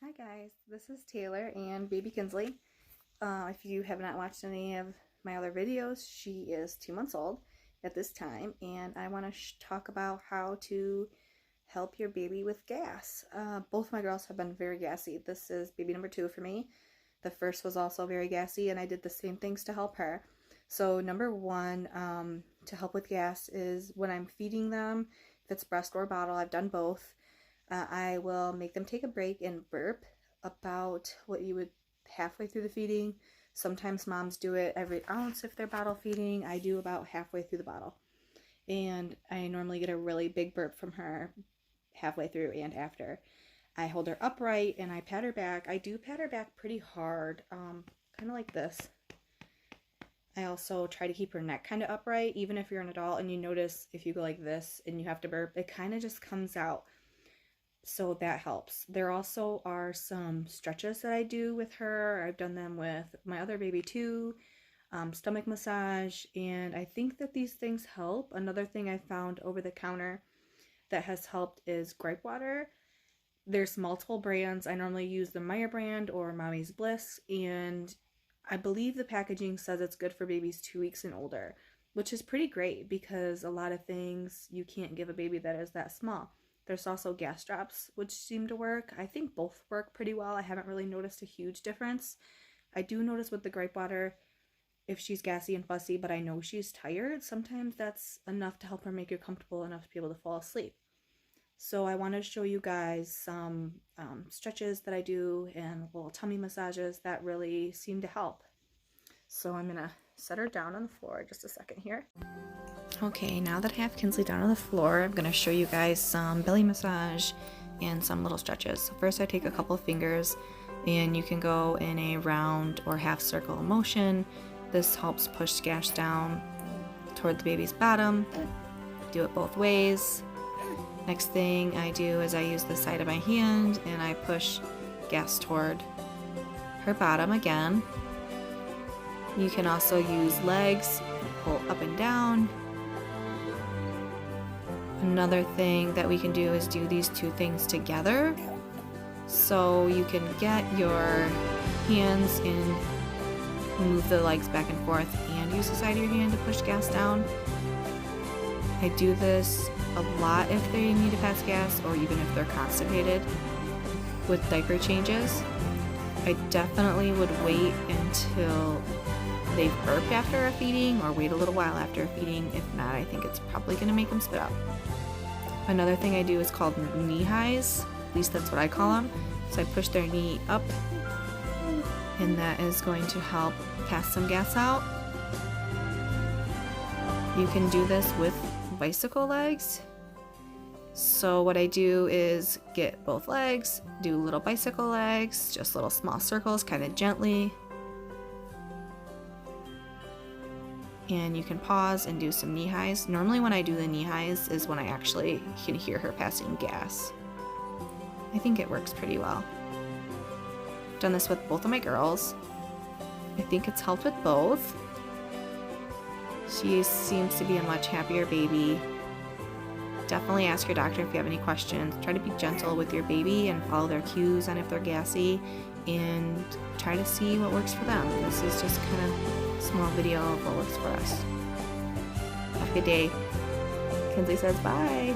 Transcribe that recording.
Hi guys, this is Taylor and baby Kinsley. If you have not watched any of my other videos, she is 2 months old at this time, and I want to talk about how to help your baby with gas. Both my girls have been very gassy. This is baby number 2 for me. The first was also very gassy, and I did the same things to help her. So number 1, to help with gas is when I'm feeding them, if it's breast or bottle, I've done both. I will make them take a break and burp about what you would halfway through the feeding. Sometimes moms do it every ounce if they're bottle feeding. I do about halfway through the bottle. And I normally get a really big burp from her halfway through and after. I hold her upright and I pat her back. I do pat her back pretty hard, kind of like this. I also try to keep her neck kind of upright, even if you're an adult and you notice if you go like this and you have to burp, it kind of just comes out. So that helps. There also are some stretches that I do with her. I've done them with my other baby too, stomach massage, and I think that these things help. Another thing I found over the counter that has helped is gripe water. There's multiple brands. I normally use the Meyer brand or Mommy's Bliss, and I believe the packaging says it's good for babies 2 weeks and older, which is pretty great because a lot of things you can't give a baby that is that small. There's also gas drops, which seem to work. I think both work pretty well. I haven't really noticed a huge difference. I do notice with the gripe water, if she's gassy and fussy, but I know she's tired, sometimes that's enough to help her make her comfortable enough to be able to fall asleep. So I want to show you guys some stretches that I do and little tummy massages that really seem to help. So I'm going to set her down on the floor just a second here. Okay, now that I have Kinsley down on the floor, I'm going to show you guys some belly massage and some little stretches. So first I take a couple of fingers and you can go in a round or half circle motion. This helps push gas down toward the baby's bottom. Do it both ways. Next thing I do is I use the side of my hand and I push gas toward her bottom again. You can also use legs, pull up and down. Another thing that we can do is do these two things together. So you can get your hands and move the legs back and forth and use the side of your hand to push gas down. I do this a lot if they need to pass gas or even if they're constipated with diaper changes. I definitely would wait until they've burped after a feeding or wait a little while after a feeding. If not, I think it's probably going to make them spit out. Another thing I do is called knee highs. At least that's what I call them. So I push their knee up and that is going to help pass some gas out. You can do this with bicycle legs. So what I do is get both legs, do little bicycle legs, just little small circles, kind of gently. And you can pause and do some knee highs. Normally when I do the knee highs is when I actually can hear her passing gas. I think it works pretty well. I've done this with both of my girls. I think it's helped with both. She seems to be a much happier baby. Definitely ask your doctor if you have any questions. Try to be gentle with your baby and follow their cues on if they're gassy and try to see what works for them. This is just kind of a small video of what works for us. Have a good day. Kinsley says bye.